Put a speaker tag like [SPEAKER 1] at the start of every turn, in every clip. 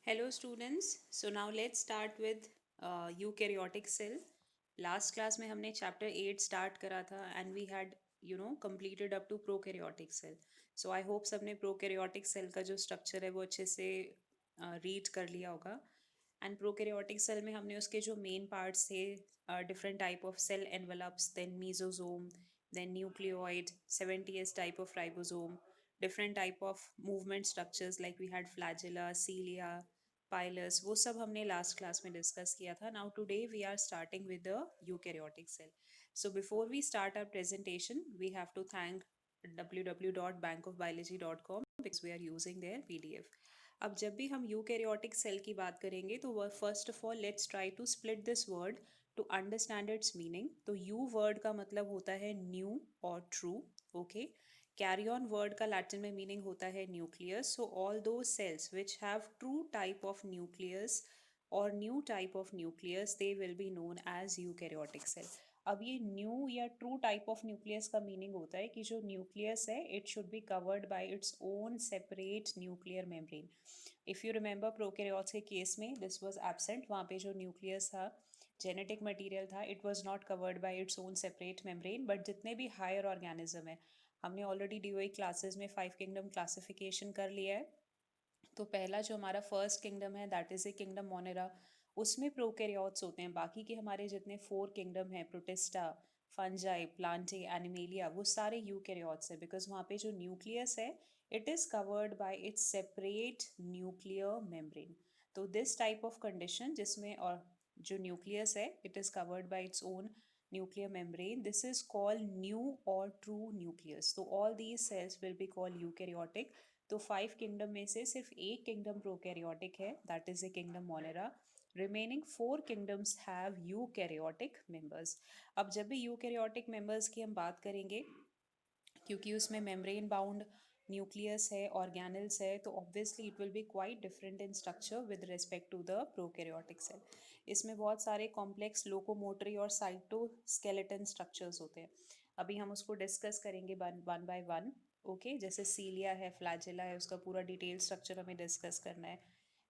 [SPEAKER 1] Hello students. So now let's start with eukaryotic cell. Last class में हमने chapter 8 start करा था and we had completed up to prokaryotic cell. So I hope सबने prokaryotic cell का जो structure है वो अच्छे से read कर लिया होगा. And prokaryotic cell में हमने उसके जो main parts थे different type of cell envelopes, then mesosome, then nucleoid, 70s type of ribosome, different type of movement structures like we had flagella, cilia, pilus, वो सब हमने last class में discuss किया था. Now today we are starting with the eukaryotic cell. So before we start our presentation, we have to thank www.bankofbiology.com because we are using their PDF. अब जब भी हम यूकैरियोटिक सेल की बात करेंगे तो वह first of all let's try to split this word to understand its meaning. तो यू वर्ड का मतलब होता है न्यू और true. Okay. Karyon word का लैटिन में मीनिंग होता है न्यूक्लियस. सो ऑल दो cells which have true type of nucleus और new type of nucleus they will be known as eukaryotic cell. अब ये न्यू या ट्रू टाइप ऑफ न्यूक्लियस का मीनिंग होता है कि जो न्यूक्लियस है it should be covered by its own separate nuclear membrane. If you remember prokaryotes के केस में दिस वाज एब्सेंट. वहाँ पे जो न्यूक्लियस था जेनेटिक मटेरियल था it was not covered by its own separate membrane. But जितने भी higher organism है हमने ऑलरेडी डीओई क्लासेस में 5 किंगडम क्लासिफिकेशन कर लिया है. तो पहला जो हमारा फर्स्ट किंगडम है that is a kingdom Monera. उसमें प्रोकैरियोट्स होते हैं. बाकी के हमारे जितने 4 किंगडम हैं प्रोटिस्टा, फंजाई, प्लांटे, एनिमेलिया, वो सारे यूकैरियोट्स हैं बिकॉज वहाँ पे जो न्यूक्लियस है it is covered bye it's separate nuclear membrane. तो दिस टाइप ऑफ कंडीशन जिसमें और जो न्यूक्लियस है it is covered bye its own nuclear membrane, this is called new or true nucleus. So all these cells will be called eukaryotic. तो 5 kingdom में से सिर्फ एक किंगडम प्रोकैरियोटिक है that is a kingdom Monera. Remaining 4 kingdoms have eukaryotic members. अब जब भी eukaryotic members की हम बात करेंगे क्योंकि उसमें मेम्ब्रेन बाउंड न्यूक्लियस है ऑर्गेनल्स है तो obviously it will be quite different in structure with respect to the prokaryotic cell. इसमें बहुत सारे कॉम्प्लेक्स लोकोमोटरी और साइटोस्केलेटन स्ट्रक्चर्स होते हैं. अभी हम उसको डिस्कस करेंगे वन बाय वन. ओके. जैसे सीलिया है, फ्लैजेला है, उसका पूरा डिटेल स्ट्रक्चर हमें डिस्कस करना है.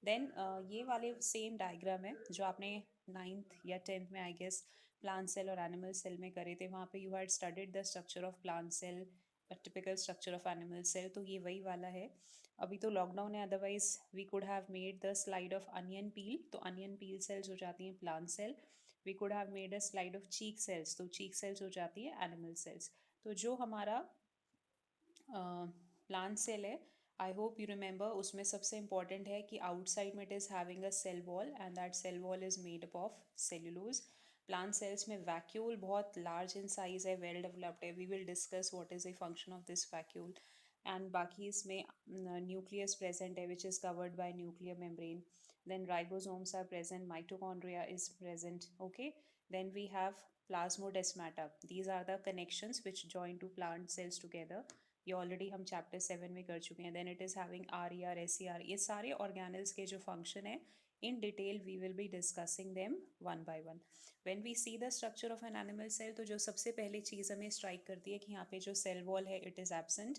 [SPEAKER 1] देन ये वाले सेम डायग्राम है जो आपने 9th या 10th में आई गेस प्लांट सेल और एनिमल सेल में करे थे. वहाँ पे you had studied the structure of plant cell, typical structure of animal cell. तो ये वही वाला है. अभी तो लॉकडाउन है otherwise we could have made the slide of onion peel. तो अनियन पील सेल्स हो जाती हैं plant cell. We could have made a slide of cheek cells. तो चीक सेल्स हो जाती है एनिमल सेल्स. तो जो हमारा प्लांट सेल है आई होप यू रिमेंबर उसमें सबसे इंपॉर्टेंट है कि आउटसाइड में it is having a cell wall and that cell wall is made up of cellulose. Plant cells में वैक्यूल बहुत लार्ज इन साइज है, वेल डेवलप्ड है. We will discuss what is a function of this vacuole. And बाकी इसमें nucleus present है which is covered by nuclear membrane. Then ribosomes are present, mitochondria is present. Okay. Then we have plasmodesmata. These are the connections which join to plant cells together. ये already हम chapter 7 में कर चुके हैं. Then it is having R E R S E R. ये सारे organelles के जो फंक्शन है in detail we will be discussing them one by one. When we see the structure of an animal cell तो जो सबसे पहली चीज़ हमें स्ट्राइक करती है कि यहाँ पे जो सेल वॉल है it is absent.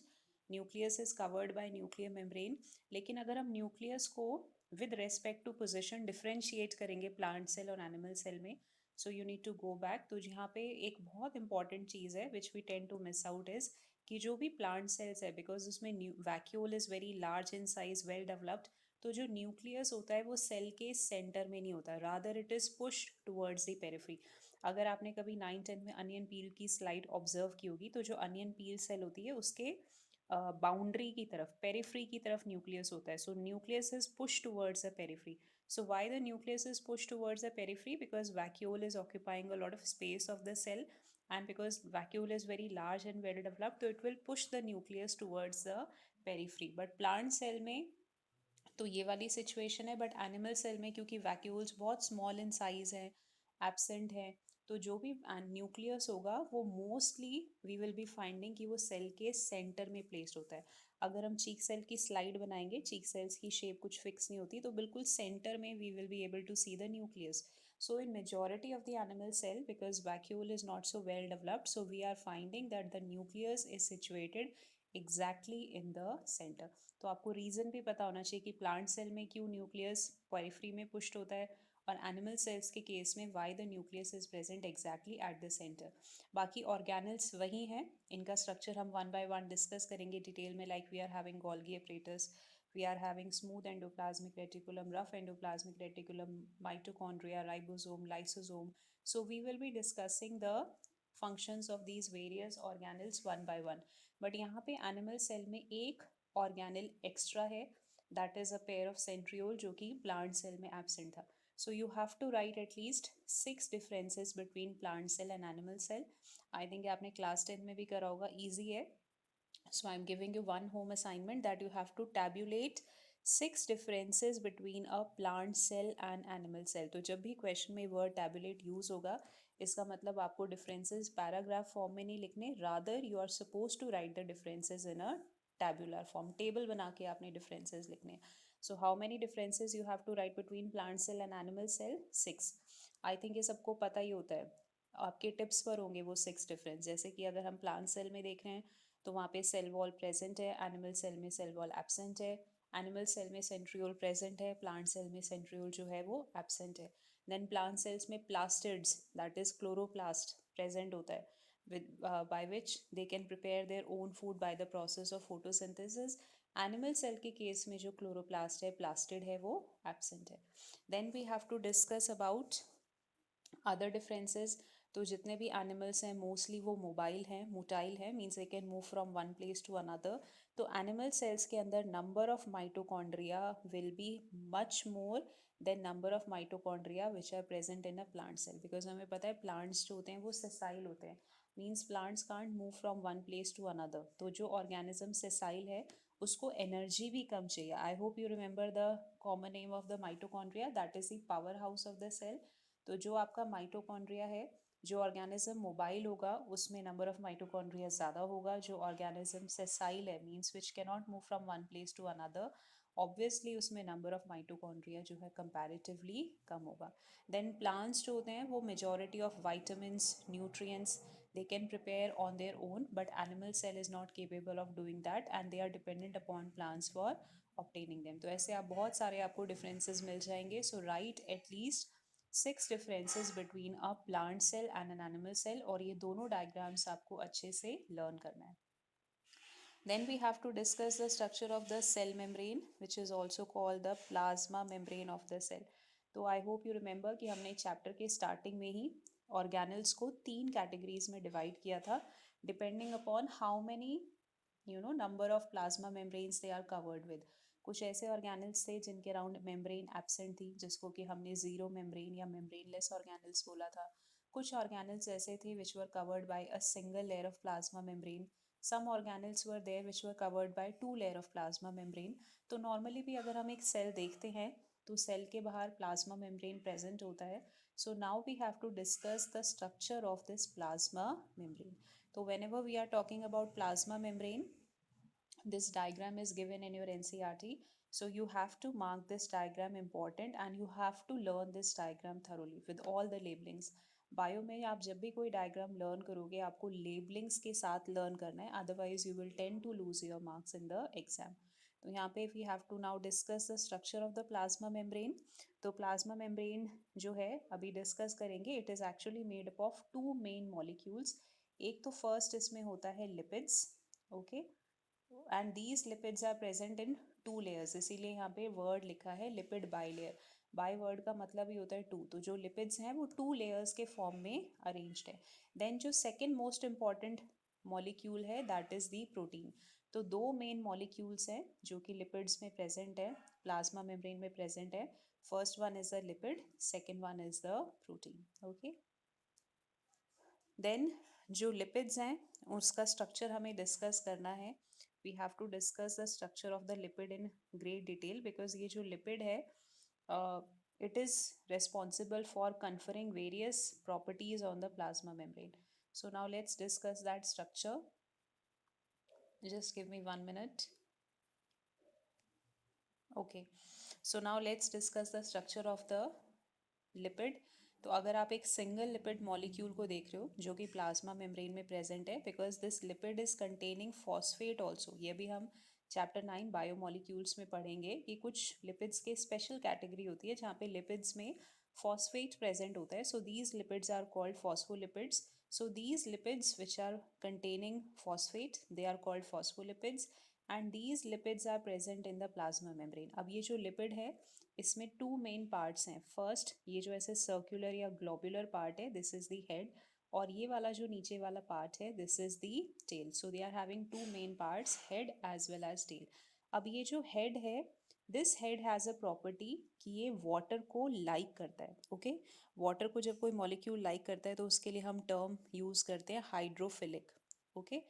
[SPEAKER 1] Nucleus is covered by nuclear membrane. लेकिन अगर हम न्यूक्लियस को with respect to position differentiate करेंगे प्लांट सेल और एनिमल सेल में so you need to go back. तो यहाँ पे एक बहुत इंपॉर्टेंट चीज़ है which we tend to miss out is कि जो भी प्लांट सेल्स है बिकॉज उसमें vacuole is very large in size, well developed. तो जो न्यूक्लियस होता है वो सेल के सेंटर में नहीं होता, rather it is push towards the periphery. अगर आपने कभी 9th-10th में अनियन पील की स्लाइड ऑब्जर्व की होगी तो जो अनियन पील सेल होती है उसके बाउंड्री की तरफ, पेरिफेरी की तरफ न्यूक्लियस होता है. सो nucleus is push towards a periphery. So why the nucleus is pushed towards the periphery? Because vacuole is occupying a lot of space of the cell, and because vacuole is very large and well developed, so it will push the nucleus towards the periphery. But plant cell में तो ये वाली situation है. But animal cell में क्योंकि vacuoles बहुत small in size है, absent है, तो जो भी न्यूक्लियस होगा वो mostly we will be finding कि वो सेल के सेंटर में प्लेस्ड होता है. अगर हम चीक सेल की स्लाइड बनाएंगे, चीक सेल्स की शेप कुछ फिक्स नहीं होती, तो बिल्कुल सेंटर में we will be able to see the nucleus. So in majority of the animal cell, because vacuole is not so well developed, so we are finding that the nucleus is situated exactly in the centre. तो आपको reason भी पता होना चाहिए कि plant cell में क्यों nucleus periphery में पुश्ड होता है, और एनिमल सेल्स के केस में why the nucleus is present exactly at the centre. बाकी ऑर्गेनल्स वही हैं, इनका स्ट्रक्चर हम वन बाय वन डिस्कस करेंगे डिटेल में। Like we are having Golgi apparatus, we are having smooth endoplasmic reticulum, rough endoplasmic reticulum, mitochondria, ribosome, lysosome. So we will be discussing the functions of these various organelles one by one. But यहाँ पे animal cell में एक organelle extra है, that is a pair of centriole जो कि plant cell में absent था. So you have to write at least 6 differences between plant cell and animal cell. I think आपने class 10 में भी करा होगा, easy है. So I'm giving you one home assignment that you have to tabulate 6 differences between a plant cell and animal cell. तो जब भी question में word tabulate use होगा, इसका मतलब आपको differences paragraph form में नहीं लिखने, rather you are supposed to write the differences in a tabular form. Table बना के आपने differences लिखने. So how many differences you have to write between plant cell and animal cell? 6. I think ये सबको पता ही होता है. आपके टिप्स पर होंगे वो 6 डिफरेंस. जैसे कि अगर हम प्लांट सेल में देख रहे हैं तो वहाँ पे सेल वॉल प्रेजेंट है, एनिमल सेल में सेल वॉल एब्सेंट है, एनिमल सेल में सेंट्रियोल प्रेजेंट है, प्लांट सेल में सेंट्रियोल जो है वो एब्सेंट है. देन प्लांट सेल्स में plastids that is chloroplast present होता है, with by which they can prepare their own food by the process of photosynthesis. Animal cell के केस में जो क्लोरोप्लास्ट है, प्लास्टिड है, वो एब्सेंट है. Then we have to discuss about other differences. तो जितने भी एनिमल्स हैं मोस्टली वो मोबाइल हैं, मोटाइल हैं, means they can move from one place to another. तो एनिमल सेल्स के अंदर number of mitochondria will be much more than number of mitochondria which are present in a plant cell, because हमें पता है plants जो होते हैं वो सेसाइल होते हैं, means plants can't move from one place to another. तो जो ऑर्गेनिज्म सेसाइल है उसको एनर्जी भी कम चाहिए. I hope you remember the common name of the mitochondria, that is the power house of the cell. तो जो आपका माइटोकॉन्ड्रिया है, जो ऑर्गेनिज्म मोबाइल होगा उसमें नंबर ऑफ माइटोकॉन्ड्रिया ज़्यादा होगा. जो ऑर्गेनिज्म सेसाइल है, means which can not move from one place to another, obviously उसमें नंबर ऑफ माइटोकॉन्ड्रिया जो है कंपैरेटिवली कम होगा. देन प्लांट्स जो होते हैं वो majority of vitamins, nutrients they can prepare on their own, but animal cell is not capable of doing that and they are dependent upon plants for obtaining them. तो ऐसे आप बहुत सारे आपको differences मिल जाएंगे. So write at least 6 differences between a plant cell and an animal cell, और ये दोनों diagrams आपको अच्छे से learn करना है. Then we have to discuss the structure of the cell membrane, which is also called the plasma membrane of the cell. तो I hope you remember कि हमने चैप्टर के स्टार्टिंग में ही ऑर्गेनल्स को 3 कैटेगरीज में डिवाइड किया था, depending upon how many number of plasma membranes they are covered with. कुछ ऐसे ऑर्गेनल्स थे जिनके अराउंड मेम्ब्रेन एब्सेंट थी, जिसको कि हमने जीरो मेम्ब्रेन या मेम्ब्रेनलेस ऑर्गेनल्स बोला था. कुछ ऑर्गेनल्स ऐसे थे which were covered by a single layer of plasma membrane. some organelles were there which were covered by 2 layer of plasma membrane. तो normally भी अगर हम एक सेल देखते हैं तो सेल के बाहर प्लाज्मा मेम्ब्रेन प्रेजेंट होता है. So now we have to discuss the structure of this plasma membrane. तो whenever we are talking about plasma membrane, this diagram is given in your NCERT, so you have to mark this diagram important and you have to learn this diagram thoroughly with all the labelings. Bio में आप जब भी कोई diagram learn करोगे आपको labellings के साथ learn करना है, otherwise you will tend to lose your marks in the exam. तो यहाँ पे we have to now discuss the structure of the plasma membrane. तो प्लाज्मा मेम्ब्रेन जो है अभी डिस्कस करेंगे. It is actually made up of 2 main molecules. एक तो फर्स्ट इसमें होता है lipids, okay, and these lipids are present in 2 layers, इसीलिए यहाँ पे वर्ड लिखा है lipid by layer. By word का मतलब ही होता है 2, तो जो लिपिड्स हैं वो 2 लेयर्स के फॉर्म में अरेंज्ड है. देन जो सेकेंड मोस्ट इंपॉर्टेंट मॉलिक्यूल है दैट इज दी प्रोटीन. तो 2 मेन मॉलिक्यूल्स हैं जो कि लिपिड्स में प्रेजेंट है, प्लाज्मा मेम्ब्रेन में प्रेजेंट है. First one is the lipid, second one is the protein, okay. Then जो लिपिड्स हैं उसका स्ट्रक्चर हमें डिस्कस करना है. We have to discuss the structure of the lipid in great detail, because ये जो लिपिड है it is responsible for conferring various properties on the plasma membrane. So now let's discuss that structure. Just give me 1 minute. Okay, so now let's discuss the structure of the lipid. तो अगर आप एक single lipid molecule को देख रहे हो जो कि प्लाज्मा मेम्ब्रेन में प्रेजेंट है, because this lipid is containing phosphate also, ये भी हम चैप्टर 9 बायोमोलिक्यूल्स में पढ़ेंगे कि कुछ लिपिड्स के स्पेशल कैटेगरी होती है जहाँ पे लिपिड्स में फॉस्फेट प्रेजेंट होता है. So these lipids are called phospholipids. So these lipids which are containing phosphate, they are called phospholipids, and these lipids are present in the plasma membrane. अब ये जो lipid है इसमें टू मेन पार्ट्स हैं. First ये जो ऐसे circular या ग्लोबुलर पार्ट है, दिस इज द हेड, और ये वाला जो नीचे वाला पार्ट है, this is the tail. So they are having two main parts, head as well as tail. अब ये जो हेड है, this head has a property कि ये वाटर को लाइक करता है. ओके, वाटर को जब कोई मॉलिक्यूल लाइक करता है तो उसके लिए हम टर्म यूज़ करते हैं hydrophilic. Okay,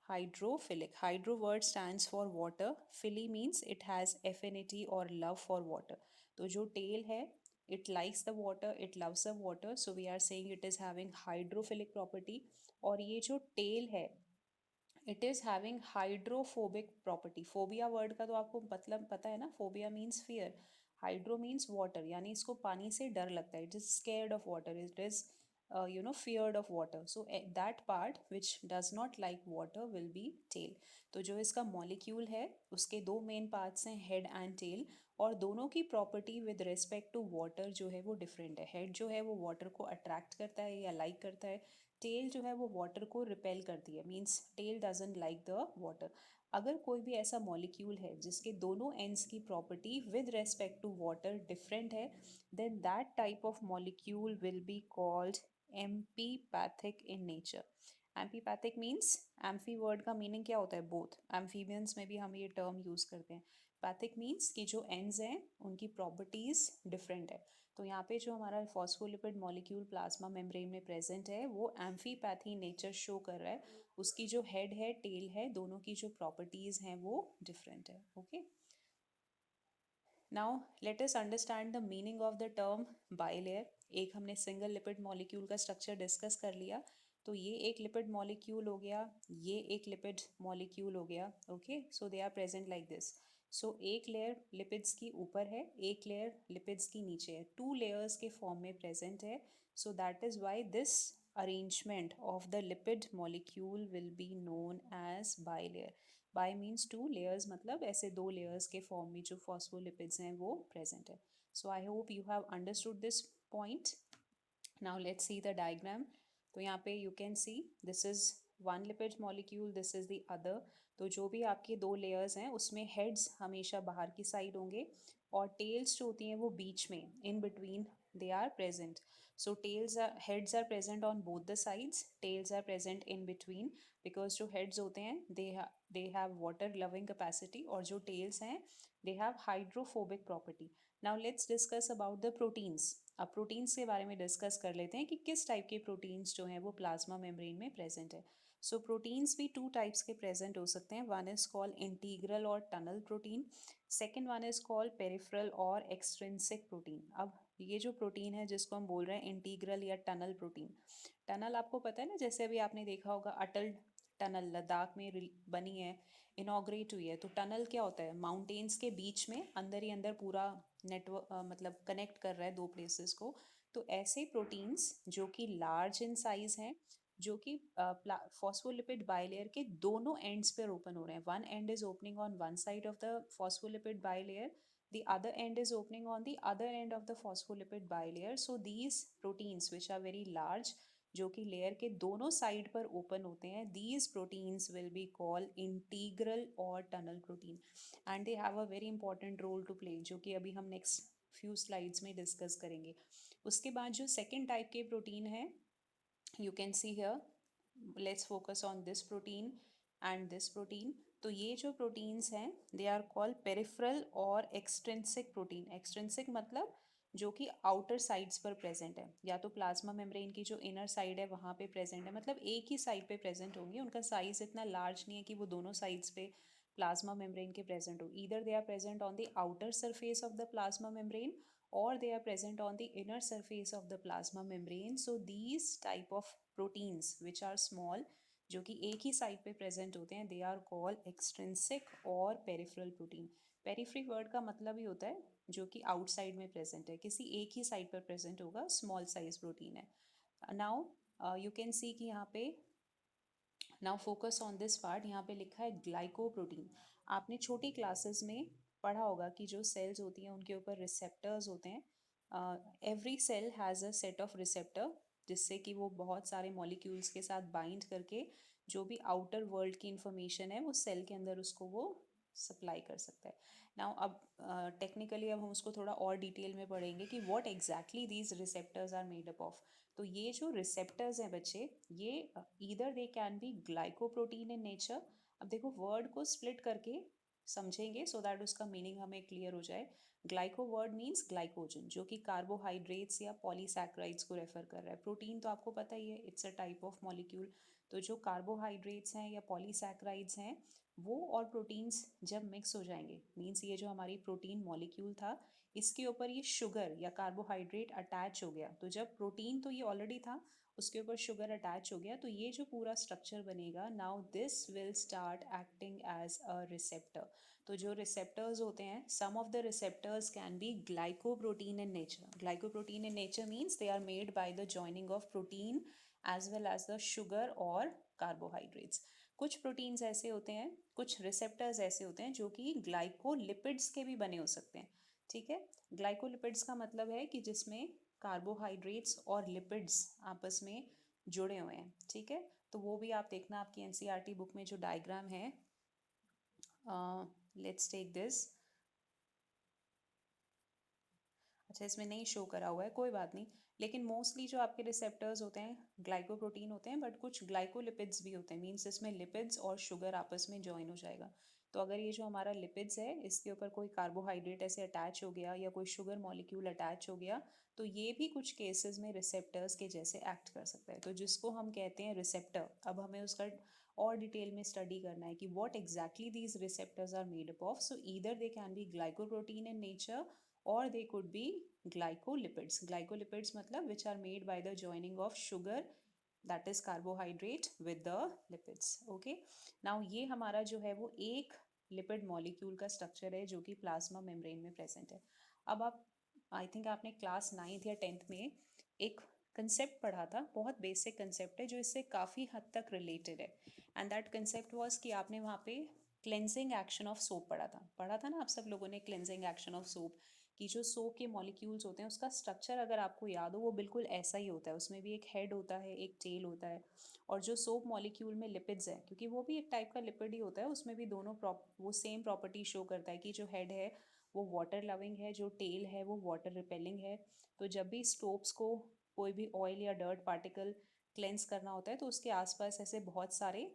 [SPEAKER 1] hydrophilic, hydro word stands for water, phili means it has affinity और लव फॉर वाटर. तो जो टेल है, it likes the water, it loves the water, so we are saying it is having hydrophilic property. और ये जो tail है, it is having hydrophobic property. Phobia word का तो आपको मतलब पता है ना, phobia means fear, hydro means water, यानी इसको पानी से डर लगता है, it is scared of water, it is feared of water. So that part which does not like water will be tail. तो जो इसका मॉलिक्यूल है उसके दो मेन पार्ट्स हैं, हेड एंड टेल, और दोनों की property with respect to water जो है वो डिफरेंट है. हेड जो है वो वाटर को अट्रैक्ट करता है या लाइक करता है, टेल जो है वो वाटर को रिपेल करती है, means tail doesn't like the water. अगर कोई भी ऐसा मॉलिक्यूल है जिसके दोनों एंड्स की property with respect to water different है, then that type of molecule will be called amphipathic in nature. Amphipathic means, amphi word का मीनिंग क्या होता है, बोथ. एम्फीबियंस में भी हम ये टर्म यूज करते हैं. पैथिक मीन्स कि जो एंड्स हैं उनकी प्रॉपर्टीज डिफरेंट है. तो यहाँ पे जो हमारा फॉस्फोलिपिड मॉलिक्यूल प्लाज्मा मेम्ब्रेन में प्रेजेंट है वो एम्फीपैथी नेचर शो कर रहा है. उसकी जो हेड है, टेल है, दोनों की जो प्रॉपर्टीज हैं वो डिफरेंट है. Okay, now let us understand the meaning of the term bilayer. एक हमने सिंगल लिपिड मॉलिक्यूल का स्ट्रक्चर डिस्कस कर लिया. तो ये एक लिपिड मॉलिक्यूल हो गया, ये एक लिपिड मॉलिक्यूल हो गया. Okay, so they are present like this. So एक लेयर लिपिड्स की ऊपर है, एक लेयर लिपिड्स की नीचे है, टू लेयर्स के फॉर्म में प्रेजेंट है. So that is why this arrangement of the lipid molecule will be known as bilayer. Bi means two, layers मतलब ऐसे दो लेयर्स के फॉर्म में जो फॉस्फोलिपिड्स हैं वो प्रेजेंट है. So I hope you have understood this point. Now let's see the diagram. तो यहाँ पे you can see this is one lipid molecule, this is the other. तो जो भी आपके दो लेयर्स हैं उसमें हेड्स हमेशा बाहर की साइड होंगे और टेल्स जो होती हैं वो बीच में, in between they are present. So heads are present on both the sides, tails are present in between, because जो हेड्स होते हैं they have water loving capacity, और जो टेल्स हैं they have hydrophobic property. Now let's discuss about the proteins. अब proteins के बारे में डिस्कस कर लेते हैं कि किस टाइप के प्रोटीन्स जो हैं वो प्लाज्मा मेम्ब्रेन में प्रेजेंट है. सो प्रोटीन्स भी टू टाइप्स के प्रेजेंट हो सकते हैं. वन इज कॉल्ड इंटीग्रल और tunnel protein, second one is called peripheral और एक्सट्रिंसिक प्रोटीन. अब ये जो प्रोटीन है जिसको हम बोल रहे हैं इंटीग्रल या टनल प्रोटीन, टनल आपको पता है ना, जैसे अभी आपने देखा होगा अटल टनल लद्दाख में बनी है, इनॉग्रेट हुई है. तो टनल क्या होता है, माउंटेन्स के बीच में अंदर ही अंदर पूरा नेटवर्क मतलब कनेक्ट कर रहा है दो प्लेसेस को. तो ऐसे प्रोटीन्स जो कि लार्ज इन साइज हैं, जो कि फॉस्फोलिपिड बाइलेयर के दोनों एंड्स पर ओपन हो रहे हैं. One and is opening on one side of the phospholipid bilayer, the other end is opening on the other end of the phospholipid bilayer. So these proteins which are very large, जो कि layer के दोनों side पर open होते हैं, these proteins will be called integral और tunnel protein, and they have a very important role to play, जो कि अभी हम नेक्स्ट फ्यू स्लाइड्स में डिस्कस करेंगे. उसके बाद जो सेकेंड टाइप के प्रोटीन है, you can see here, let's focus on this protein and this protein. तो ये जो प्रोटीन्स हैं दे आर कॉल्ड पेरिफेरल और एक्सट्रिंसिक प्रोटीन. एक्सट्रिंसिक मतलब जो कि आउटर साइड्स पर प्रेजेंट है, या तो प्लाज्मा मेम्ब्रेन की जो इनर साइड है वहाँ पे प्रेजेंट है, मतलब एक ही साइड पे प्रेजेंट होंगे, उनका साइज इतना लार्ज नहीं है कि वो दोनों साइड्स पे प्लाज्मा मेम्ब्रेन के प्रेजेंट हो. Either they are present on the outer surface of the plasma membrane or they are present on the inner surface of the plasma membrane. So these type of proteins which are small, जो कि एक ही side पे present होते हैं, they are called extrinsic और peripheral protein. Periphery word का मतलब ही होता है जो कि आउटसाइड में प्रेजेंट है, किसी एक ही साइड पर प्रेजेंट होगा, स्मॉल साइज प्रोटीन है। नाउ यू कैन सी कि यहाँ पे, now focus on this part, यहाँ पे लिखा है ग्लाइकोप्रोटीन। आपने छोटी क्लासेस में पढ़ा होगा कि जो सेल्स होती हैं उनके ऊपर रिसेप्टर्स होते हैं। Every cell has a set of receptor, जिससे कि वो बहुत सारे मॉलिक्यूल्स के साथ बाइंड करके जो भी आउटर वर्ल्ड की इंफॉर्मेशन है वो सेल के अंदर उसको वो सप्लाई कर सकता है। नाउ अब टेक्निकली अब हम उसको थोड़ा और डिटेल में पढ़ेंगे कि what exactly these receptors are made up of. तो ये जो रिसेप्टर्स हैं बच्चे, ये either they can be glycoprotein in nature. अब देखो वर्ड को स्प्लिट करके समझेंगे सो दैट उसका मीनिंग हमें क्लियर हो जाए। ग्लाइको वर्ड मीन्स ग्लाइकोजन, जो कि कार्बोहाइड्रेट्स या पॉलीसैकेराइड्स को रेफर कर रहा है। प्रोटीन तो आपको पता ही है, it's a type of molecule. तो जो कार्बोहाइड्रेट्स हैं या पॉलीसैकेराइड्स हैं वो और प्रोटीन्स जब मिक्स हो जाएंगे, मीन्स ये जो हमारी प्रोटीन मॉलिक्यूल था इसके ऊपर ये शुगर या कार्बोहाइड्रेट अटैच हो गया, तो जब प्रोटीन तो ये ऑलरेडी था, उसके ऊपर शुगर अटैच हो गया, तो ये जो पूरा स्ट्रक्चर बनेगा, now this will start acting as a receptor. तो जो रिसेप्टर्स होते हैं, some of the receptors can be glycoprotein in nature. Glycoprotein in nature means they are made by the joining of protein as well as the sugar और carbohydrates. कुछ proteins ऐसे होते हैं, कुछ रिसेप्टर्स ऐसे होते हैं जो कि ग्लाइकोलिपिड्स के भी बने हो सकते हैं। ठीक है, ग्लाइकोलिपिड्स का मतलब है कि जिसमें कार्बोहाइड्रेट्स और लिपिड्स आपस में जुड़े हुए हैं। ठीक है, तो वो भी आप देखना आपकी एनसीईआरटी बुक में जो डायग्राम है। Let's take this. अच्छा, इसमें नहीं शो करा हुआ है, कोई बात नहीं। लेकिन मोस्टली जो आपके रिसेप्टर्स होते हैं ग्लाइकोप्रोटीन होते हैं, बट कुछ ग्लाइकोलिपिड्स भी होते हैं, मीन्स इसमें लिपिड्स और शुगर आपस में ज्वाइन हो जाएगा। तो अगर ये जो हमारा लिपिड्स है इसके ऊपर कोई कार्बोहाइड्रेट ऐसे अटैच हो गया या कोई शुगर मॉलिक्यूल अटैच हो गया, तो ये भी कुछ केसेस में रिसेप्टर्स के जैसे एक्ट कर सकता है, तो जिसको हम कहते हैं रिसेप्टर। अब हमें उसका और डिटेल में स्टडी करना है कि what exactly these receptors are made up of. So either they can be glycoprotein in nature or they could be glycolipids. Glycolipids मतलब which are made by the joining of sugar, that is carbohydrate, with the lipids. Okay, now ये हमारा जो है वो एक lipid molecule का structure है जो कि प्लाज्मा मेम्ब्रेन में प्रेजेंट है। अब आप, आई थिंक आपने क्लास 9th या 10th में एक कंसेप्ट पढ़ा था, बहुत बेसिक कंसेप्ट है जो इससे काफ़ी हद तक रिलेटेड है, एंड दैट कंसेप्ट वाज कि आपने वहाँ पे क्लेंजिंग एक्शन ऑफ सोप पढ़ा था ना आप सब लोगों ने, क्लेंजिंग एक्शन ऑफ सोप कि जो सोप के मॉलिक्यूल्स होते हैं उसका स्ट्रक्चर अगर आपको याद हो वो बिल्कुल ऐसा ही होता है, उसमें भी एक हेड होता है, एक टेल होता है। और जो सोप मॉलिक्यूल में लिपिड्स है, क्योंकि वो भी एक टाइप का लिपिड ही होता है, उसमें भी दोनों वो सेम प्रॉपर्टी शो करता है कि जो हेड है वो वाटर लविंग है, जो टेल है वो वाटर रिपेलिंग है। तो जब भी स्टोप्स को कोई भी ऑयल या डर्ट पार्टिकल क्लेंस करना होता है तो उसके आसपास ऐसे बहुत सारे